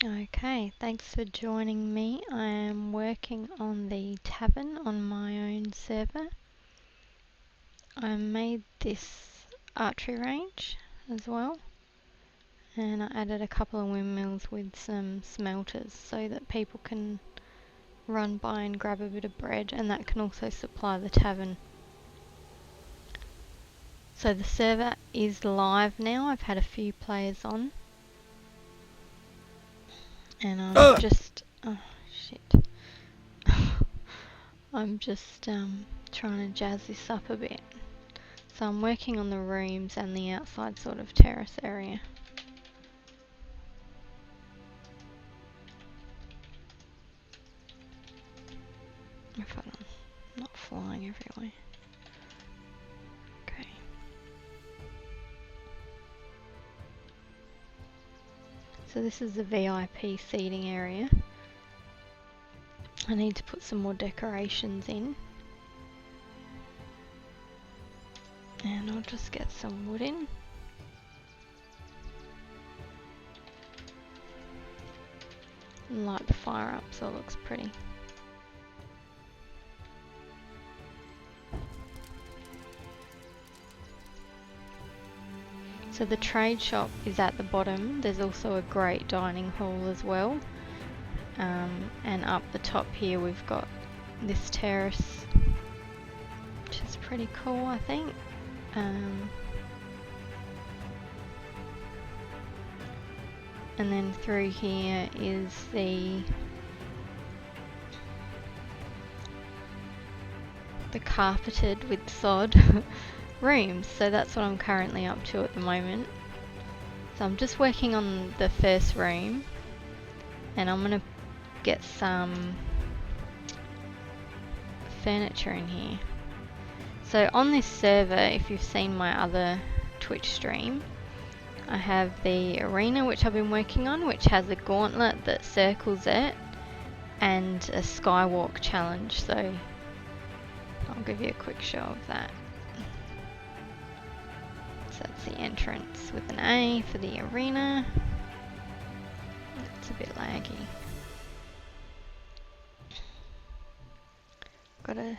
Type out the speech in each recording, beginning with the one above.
Okay, thanks for joining me. I am working on the tavern on my own server. I made this archery range as well, and I added a couple of windmills with some smelters so that people can run by and grab a bit of bread, and that can also supply the tavern. So the server is live now. I've had a few players on. And I'm just... oh, shit. I'm just trying to jazz this up a bit. So I'm working on the rooms and the outside sort of terrace area. If I'm not flying everywhere. Okay. So this is the VIP seating area. I need to put some more decorations in. And I'll just get some wood in. And light the fire up so it looks pretty. So the trade shop is at the bottom. There's also a great dining hall as well. And up the top here we've got this terrace, which is pretty cool, I think. And then through here is the carpeted with sod rooms. So that's what I'm currently up to at the moment. So I'm just working on the first room, and I'm gonna get some furniture in here. So on this server, if you've seen my other Twitch stream, I have the arena which I've been working on, which has a gauntlet that circles it and a skywalk challenge. So I'll give you a quick show of that. So that's the entrance with an A for the arena. It's a bit laggy. Got a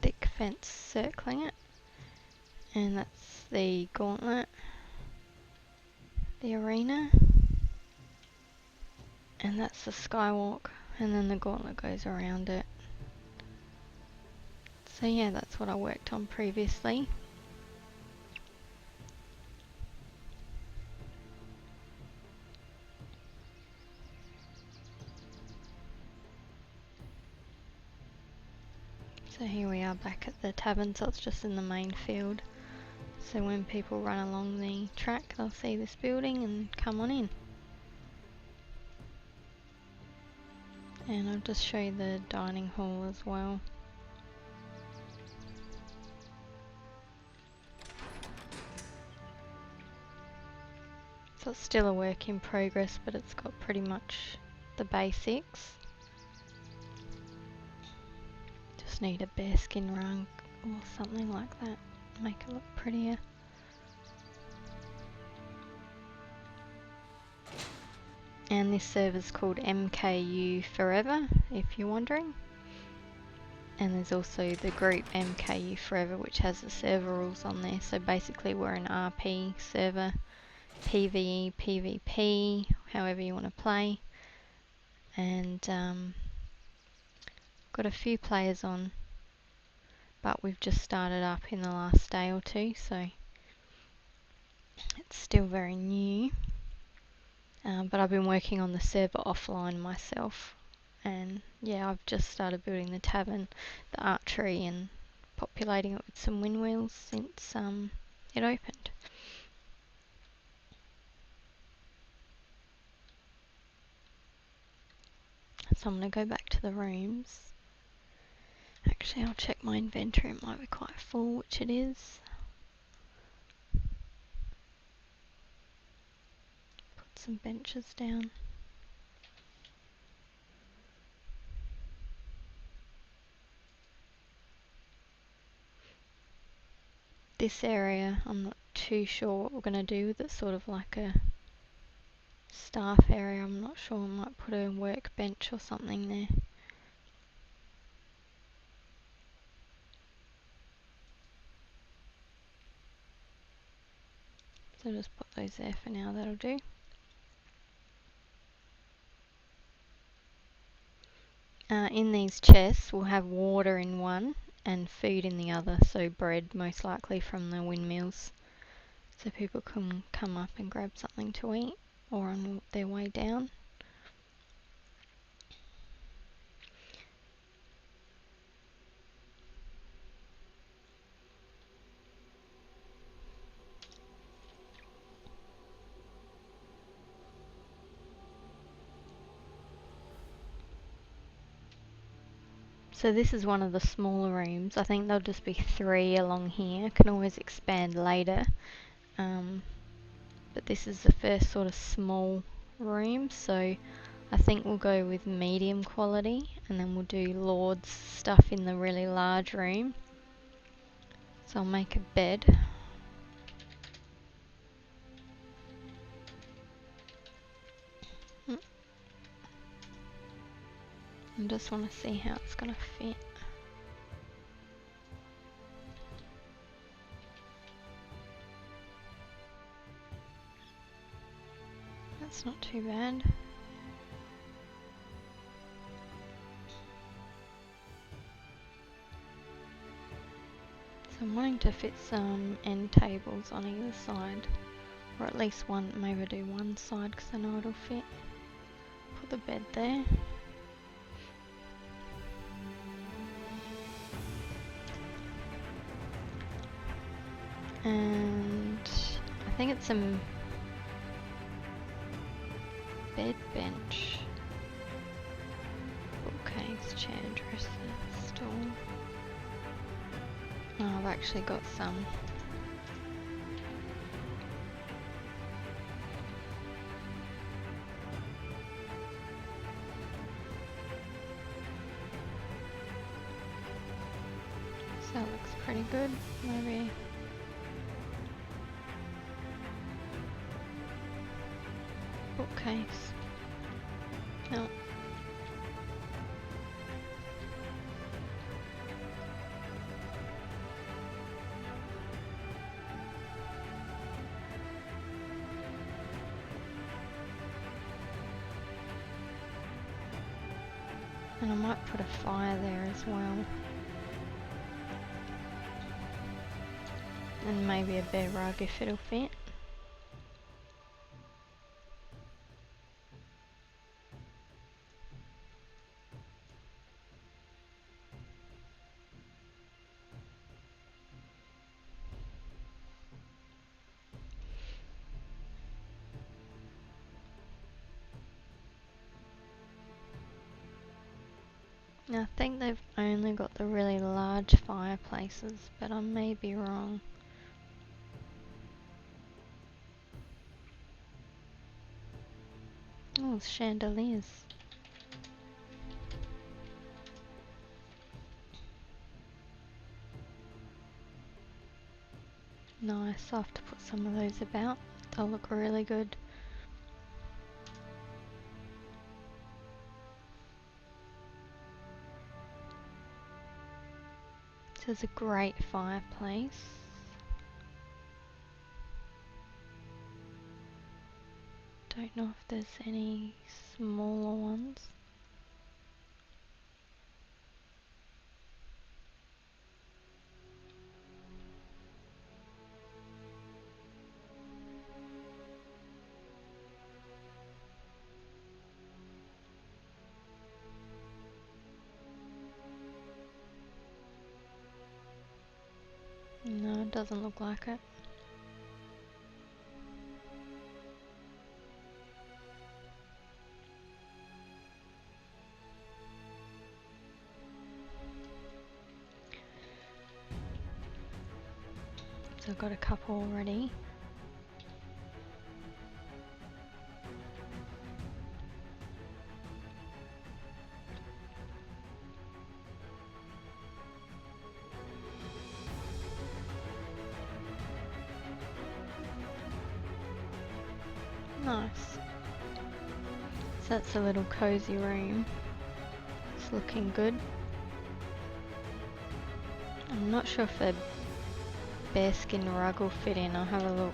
thick fence circling it, and that's the gauntlet, the arena, and that's the skywalk, and then the gauntlet goes around it. So yeah, that's what I worked on previously. So here we are back at the tavern, so it's just in the main field. So when people run along the track, they'll see this building and come on in. And I'll just show you the dining hall as well. So it's still a work in progress, but it's got pretty much the basics. Just need a bearskin rug or something like that, make it look prettier. And this server's called MKUForever, if you're wondering. And there's also the group MKUForever, which has the server rules on there. So basically we're an RP server, PvE, PvP, however you want to play. And got a few players on, but we've just started up in the last day or two, so it's still very new. But I've been working on the server offline myself, and yeah, I've just started building the tavern, the archery, and populating it with some windmills since it opened. So I'm going to go back to the rooms. Actually, I'll check my inventory, it might be quite full, which it is. Put some benches down. This area, I'm not too sure what we're going to do with it, sort of like a staff area. I'm not sure, I might put a workbench or something there. So just put those there for now, that'll do. In these chests we'll have water in one and food in the other, so bread most likely from the windmills, so people can come up and grab something to eat or on their way down. So this is one of the smaller rooms. I think there'll just be 3 along here. Can always expand later. But this is the first sort of small room, so I think we'll go with medium quality, and then we'll do Lord's stuff in the really large room. So I'll make a bed. I just want to see how it's going to fit. That's not too bad. So I'm wanting to fit some end tables on either side, or at least one, maybe do one side because I know it'll fit. Put the bed there. And I think it's a bed bench, bookcase, chair, dresser, stool. Oh, I've actually got some. So that looks pretty good, maybe. Bookcase. No. And I might put a fire there as well. And maybe a bear rug if it'll fit. I think they've only got the really large fireplaces, but I may be wrong. Oh, chandeliers. Nice, I'll have to put some of those about. They'll look really good. So it's a great fireplace. Don't know if there's any smaller ones. No, it doesn't look like it. So I've got a couple already. Nice. So that's a little cozy room. It's looking good. I'm not sure if the bearskin rug will fit in. I'll have a look.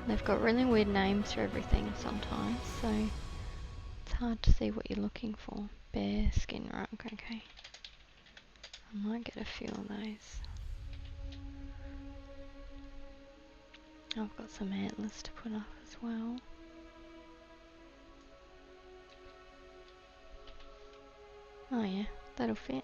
They've got really weird names for everything sometimes, so it's hard to see what you're looking for. Bearskin rug, okay. I might get a few of those. I've got some antlers to put up as well. Oh yeah, that'll fit.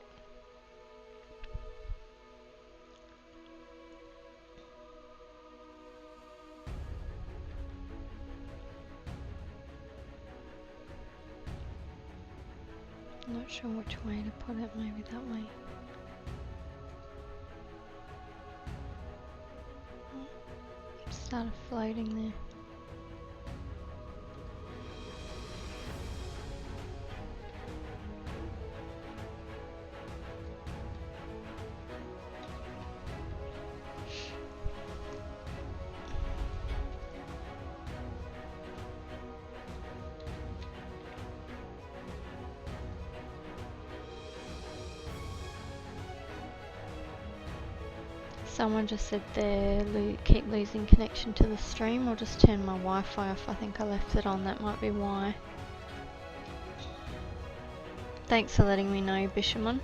Not sure which way to put it, maybe that way. It started floating there. Someone just said they keep losing connection to the stream. I'll just turn my Wi-Fi off. I think I left it on. That might be why. Thanks for letting me know, Bishamon.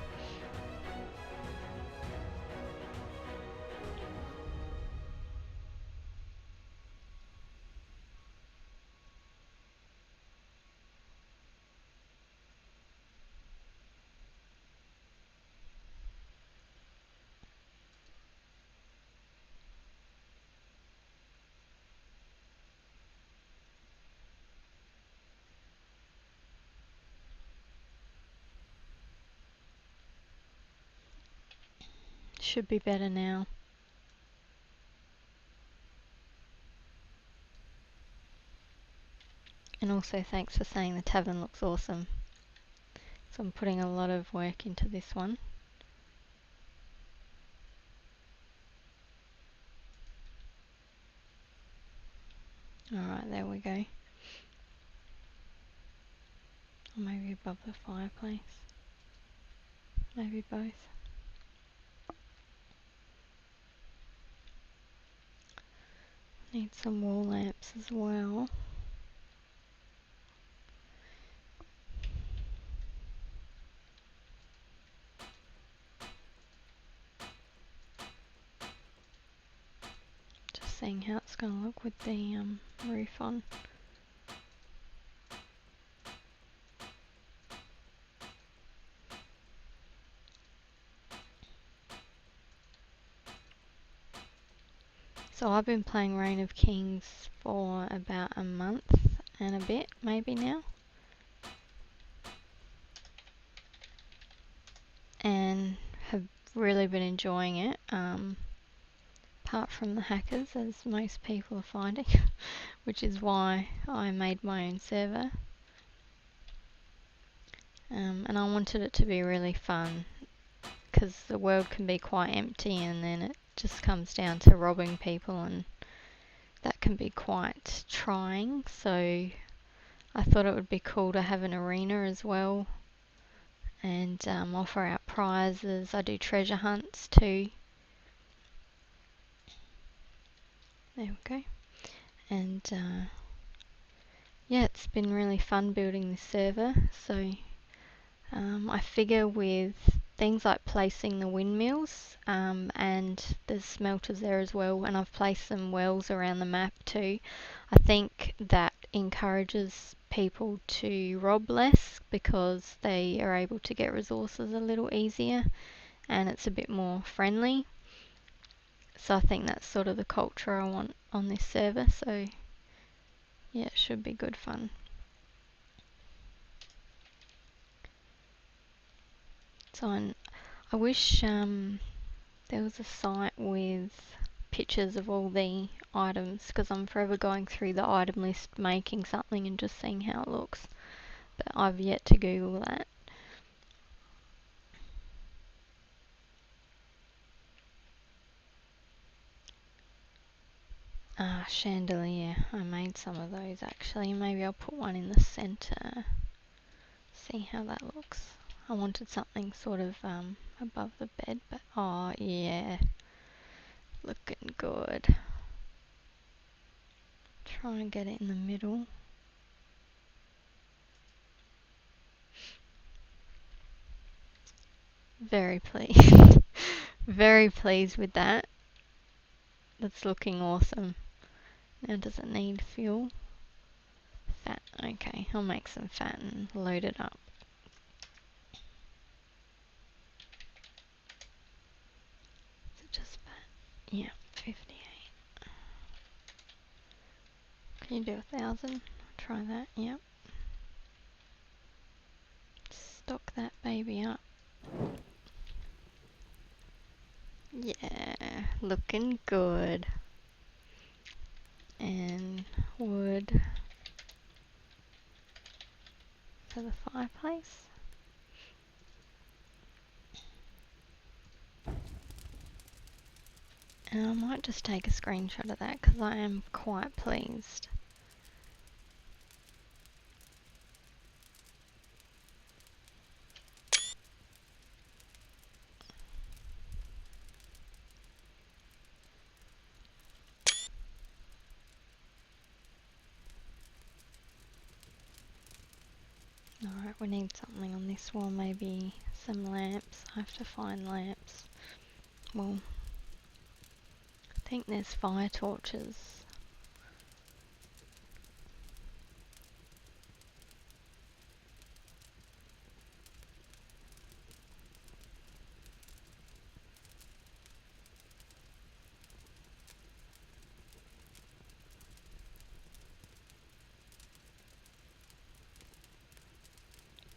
Should be better now. And also thanks for saying the tavern looks awesome. So I'm putting a lot of work into this one. Alright, there we go. Or maybe above the fireplace. Maybe both. Need some wall lamps as well. Just seeing how it's going to look with the roof on. So I've been playing Reign of Kings for about a month and a bit, maybe now. And have really been enjoying it. Apart from the hackers, as most people are finding, which is why I made my own server. And I wanted it to be really fun, because the world can be quite empty and then it just comes down to robbing people, and that can be quite trying. So I thought it would be cool to have an arena as well, and offer out prizes. I do treasure hunts too. There we go. And yeah, it's been really fun building this server. So I figure with things like placing the windmills, and there's smelters there as well, and I've placed some wells around the map too. I think that encourages people to rob less because they are able to get resources a little easier, and it's a bit more friendly. So I think that's sort of the culture I want on this server. So yeah, it should be good fun. So I wish there was a site with pictures of all the items, because I'm forever going through the item list, making something and just seeing how it looks. But I've yet to Google that. chandelier. I made some of those actually. Maybe I'll put one in the center. See how that looks. I wanted something sort of above the bed, but oh yeah, looking good. Try and get it in the middle. Very pleased. Very pleased with that. That's looking awesome. Now does it need fuel? Fat. Okay, I'll make some fat and load it up. Is it just fat? Yeah, 58. Can you do 1,000? Try that, yep. Stock that baby up. Yeah, looking good. And wood for the fireplace. And I might just take a screenshot of that because I am quite pleased. Alright, we need something on this wall, maybe some lamps. I have to find lamps. Well, I think there's fire torches.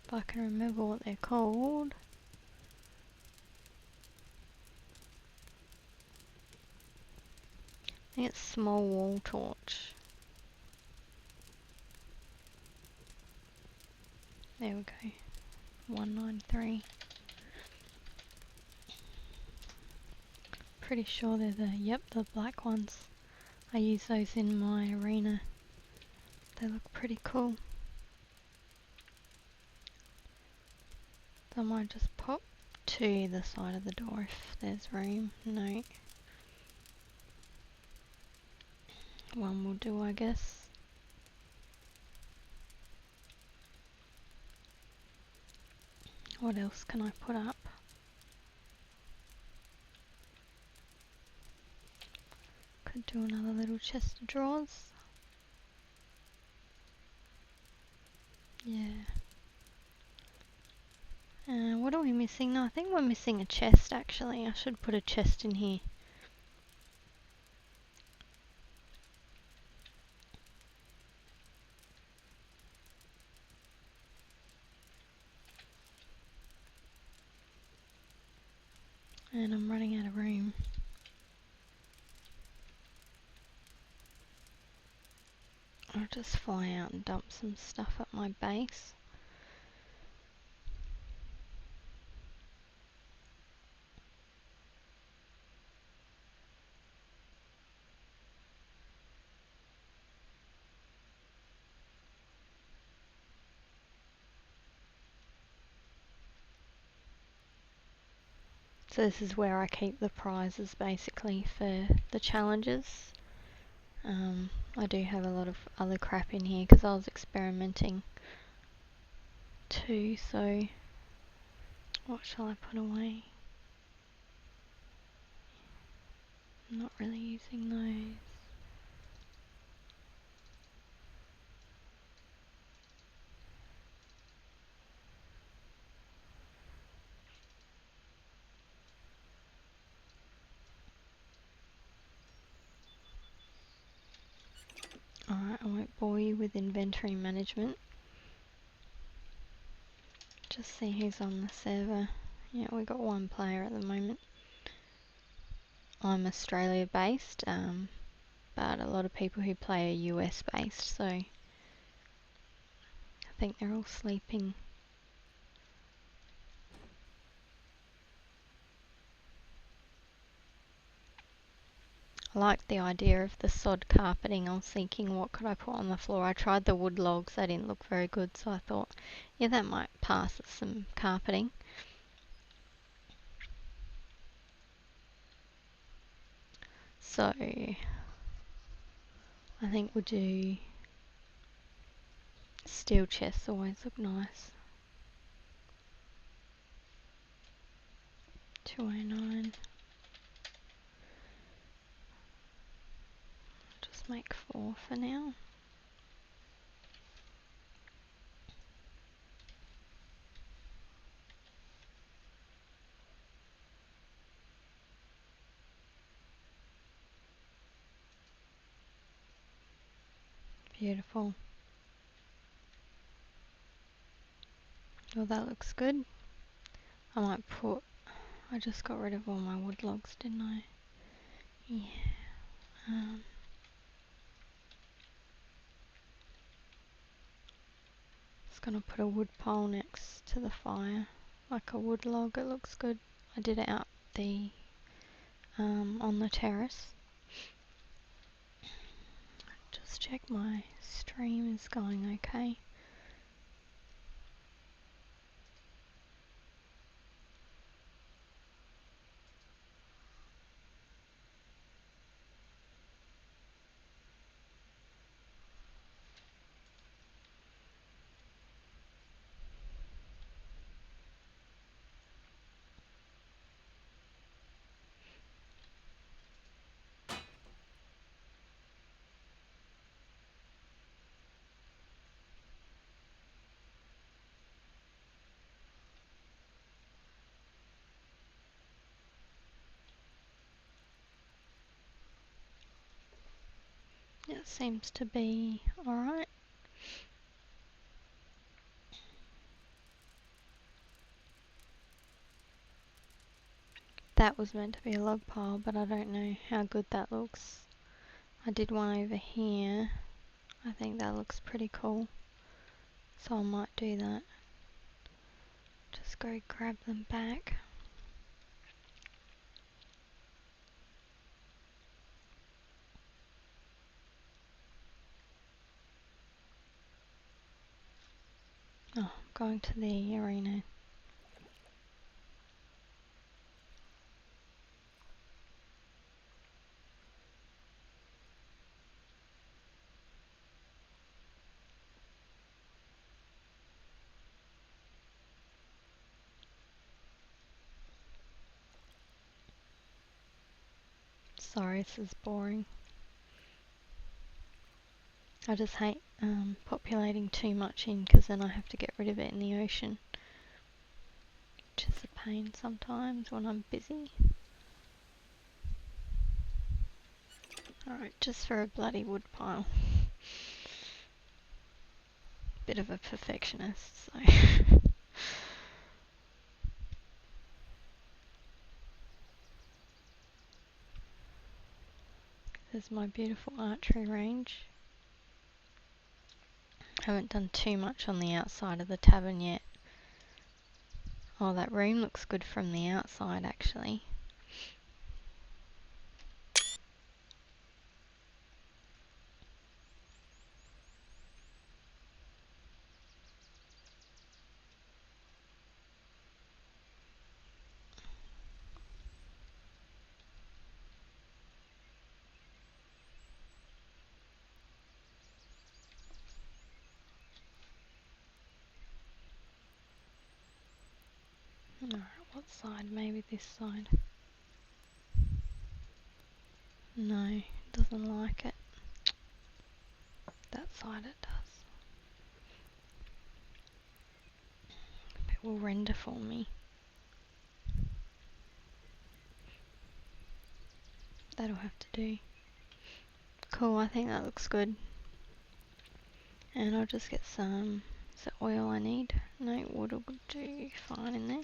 If I can remember what they're called. I think it's small wall torch. There we go. 193. Pretty sure they're the black ones. I use those in my arena. They look pretty cool. I might just pop to the side of the door if there's room. No. One will do, I guess. What else can I put up? Could do another little chest of drawers. Yeah. What are we missing? No, I think we're missing a chest actually. I should put a chest in here. And I'm running out of room. I'll just fly out and dump some stuff at my base. So this is where I keep the prizes basically for the challenges. I do have a lot of other crap in here because I was experimenting too, so what shall I put away? I'm not really using those. Alright, I won't bore you with inventory management. Just see who's on the server. Yeah, we got one player at the moment. I'm Australia based, but a lot of people who play are US based, so I think they're all sleeping. I liked the idea of the sod carpeting. I was thinking, what could I put on the floor? I tried the wood logs, they didn't look very good, so I thought, yeah, that might pass as some carpeting. So I think we'll do steel chests, always look nice. 209. Just make 4 for now. Beautiful. Well, that looks good. I might put, I just got rid of all my wood logs, didn't I? Yeah. Just gonna put a wood pole next to the fire, like a wood log. It looks good. I did it out the on the terrace. Just check my stream is going okay. It seems to be alright. That was meant to be a log pile, but I don't know how good that looks. I did one over here. I think that looks pretty cool, so I might do that. Just go grab them back. Oh, going to the arena. Sorry, this is boring. I just hate populating too much in, because then I have to get rid of it in the ocean, which is a pain sometimes when I'm busy. Alright, just for a bloody wood pile. Bit of a perfectionist, so. There's my beautiful archery range. Haven't done too much on the outside of the tavern yet. Oh, that room looks good from the outside actually. Alright, what side? Maybe this side. No, doesn't like it. That side it does. It will render for me. That'll have to do. Cool, I think that looks good. And I'll just get some, is it oil I need? No, wood will do fine in there.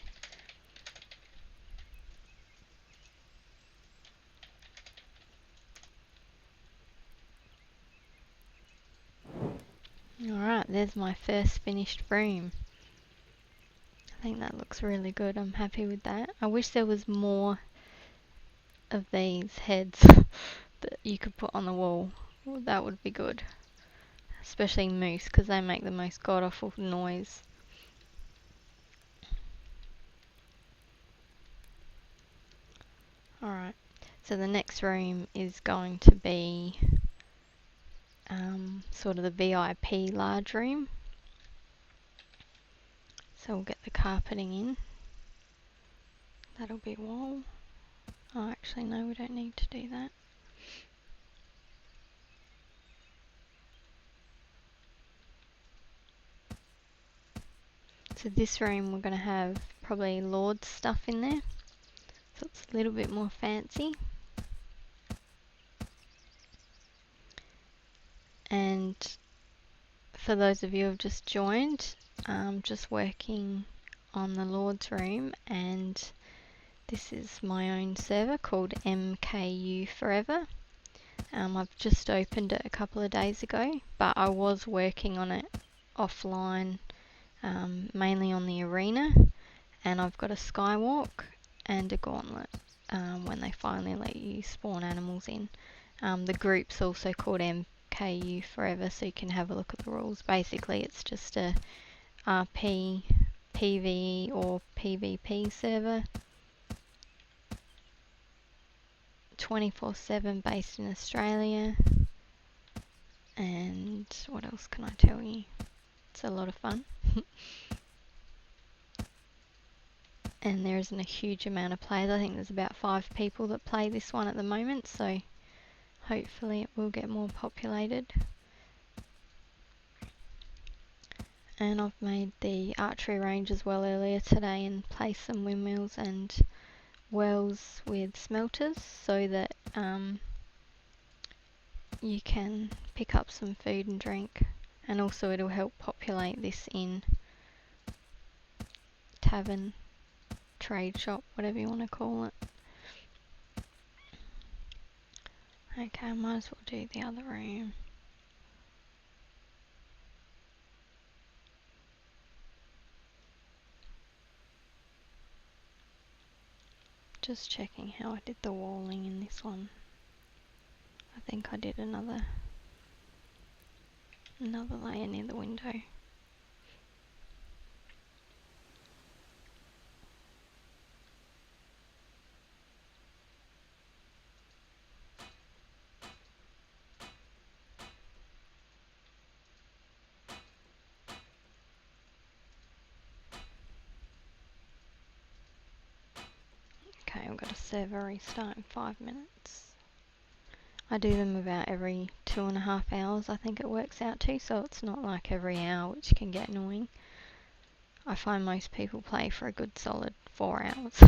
Alright, there's my first finished room. I think that looks really good. I'm happy with that. I wish there was more of these heads, that you could put on the wall. Well, that would be good. Especially moose, because they make the most god-awful noise. Alright, so the next room is going to be sort of the VIP large room. So we'll get the carpeting in. That'll be wall. Oh, actually no, we don't need to do that. So this room we're going to have probably Lord's stuff in there. So it's a little bit more fancy. And for those of you who have just joined, just working on the Lord's room, and this is my own server called MKUForever. I've just opened it a couple of days ago, but I was working on it offline, mainly on the arena, and I've got a skywalk and a gauntlet when they finally let you spawn animals in. The group's also called MKUForever, so you can have a look at the rules. Basically, it's just a RP, PvE or PvP server, 24/7, based in Australia. And what else can I tell you? It's a lot of fun. And there isn't a huge amount of players. I think there's about 5 people that play this one at the moment, so hopefully it will get more populated. And I've made the archery range as well earlier today and placed some windmills and wells with smelters so that you can pick up some food and drink, and also it'll help populate this inn, tavern, trade shop, whatever you want to call it. Okay, I might as well do the other room. Just checking how I did the walling in this one. I think I did another layer near the window. Okay, I've got a server restart in 5 minutes. I do them about every 2.5 hours, I think it works out to, so it's not like every hour, which can get annoying. I find most people play for a good solid 4 hours.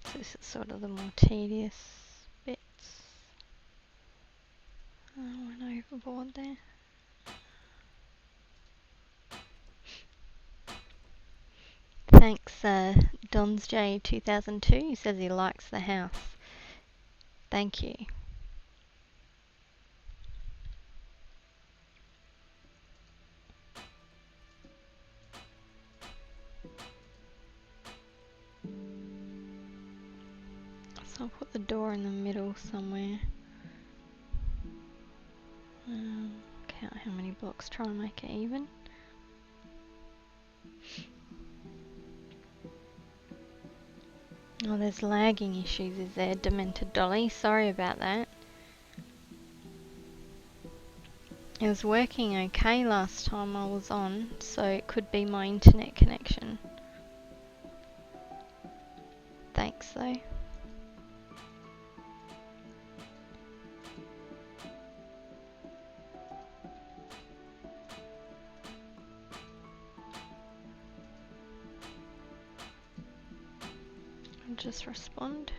So this is sort of the more tedious bits. I went overboard there. Thanks, DonsJ2002. He says he likes the house. Thank you. So I'll put the door in the middle somewhere. Count how many blocks, try and make it even. Oh, there's lagging issues, is there, Demented Dolly? Sorry about that. It was working okay last time I was on, so it could be my internet connection. Thanks though. I'll just respond.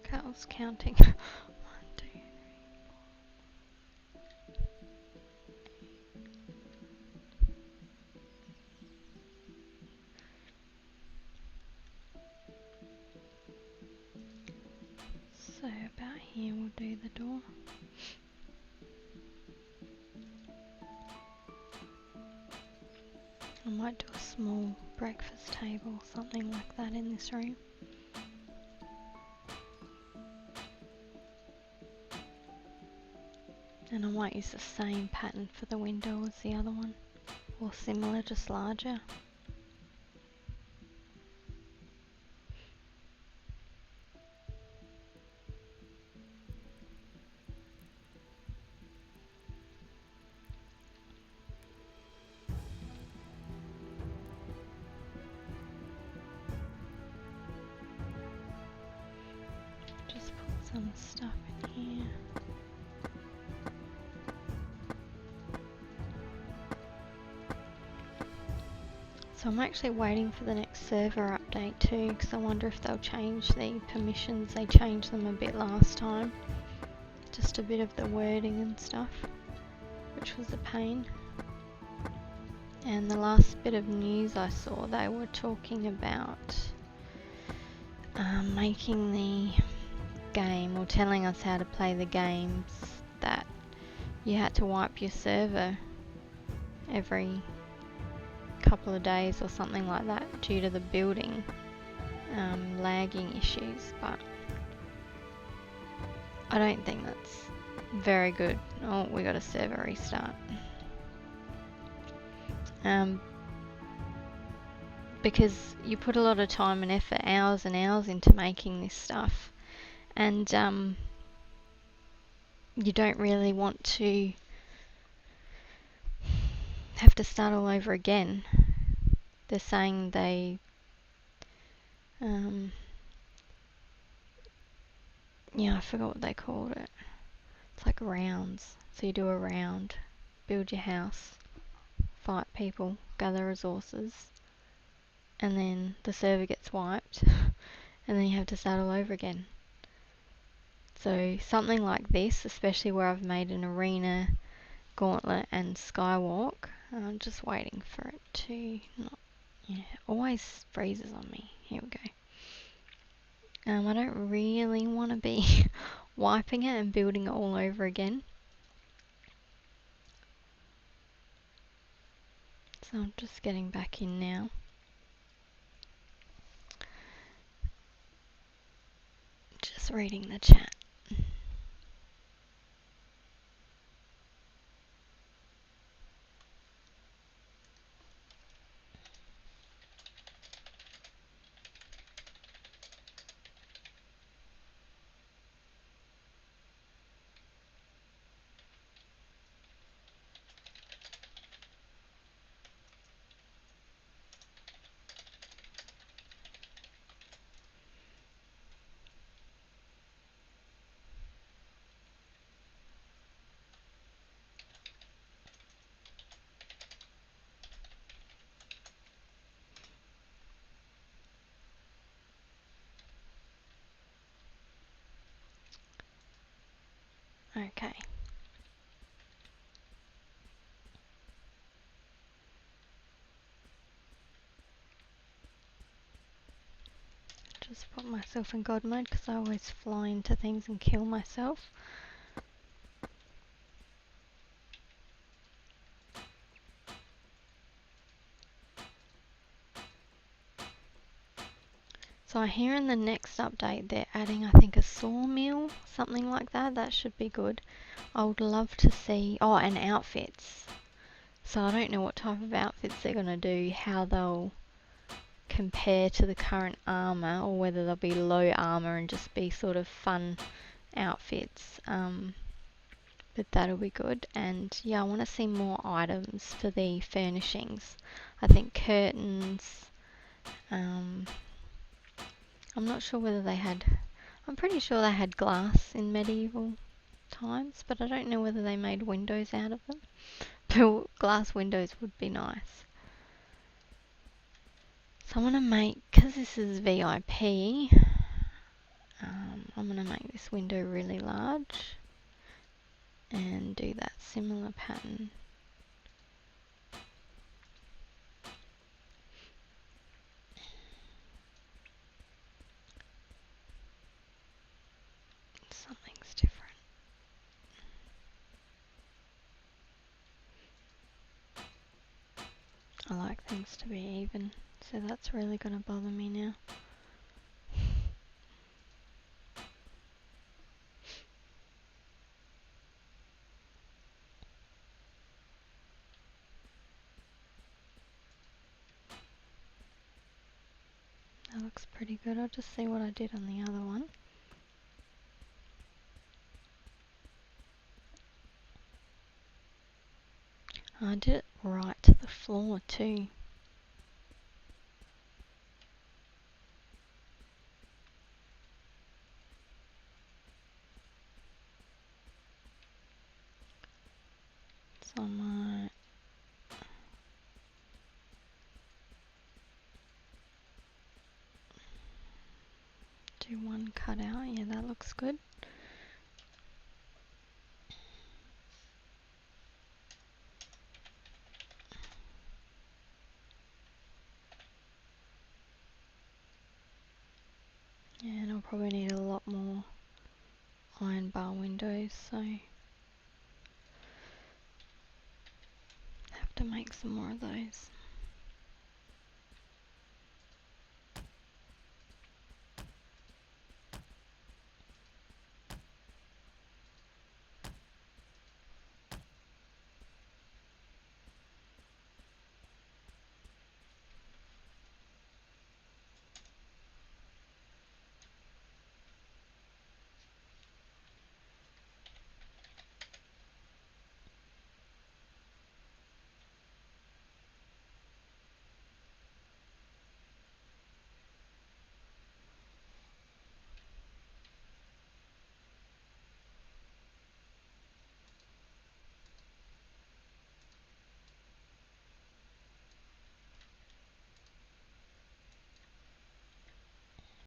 Okay, I was counting. 1, 2. So about here we'll do the door. I might do a small breakfast table or something like that in this room. And I might use the same pattern for the window as the other one, or similar, just larger. Just put some stuff in here. So I'm actually waiting for the next server update too, because I wonder if they'll change the permissions. They changed them a bit last time. Just a bit of the wording and stuff, which was a pain. And the last bit of news I saw, they were talking about making the game, or telling us how to play the games, that you had to wipe your server every couple of days or something like that due to the building lagging issues, but I don't think that's very good. Oh, we got a server restart. Because you put a lot of time and effort, hours and hours, into making this stuff, and you don't really want to have to start all over again. They're saying they I forgot what they called it. It's like rounds. So you do a round, build your house, fight people, gather resources, and then the server gets wiped, and then you have to start all over again. So something like this, especially where I've made an arena, gauntlet and skywalk, I'm just waiting for it to not, always freezes on me. Here we go. I don't really want to be wiping it and building it all over again. So I'm just getting back in now. Just reading the chat. Okay. Just put myself in God mode because I always fly into things and kill myself. So I hear in the next update they're adding, I think, a sawmill, something like that. That should be good. I would love to see, and outfits. So I don't know what type of outfits they're going to do, how they'll compare to the current armor, or whether they'll be low armor and just be sort of fun outfits. But that'll be good. And yeah, I want to see more items for the furnishings. I think curtains. I'm not sure whether they had, I'm pretty sure they had glass in medieval times, but I don't know whether they made windows out of them. But glass windows would be nice. So I want to make, because this is VIP, I'm going to make this window really large and do that similar pattern. Something's different. I like things to be even, so that's really going to bother me now. That looks pretty good. I'll just see what I did on the other one. I did it right to the floor too. So I might do one cut out. Yeah, that looks good. Yeah, and I'll probably need a lot more iron bar windows, so have to make some more of those.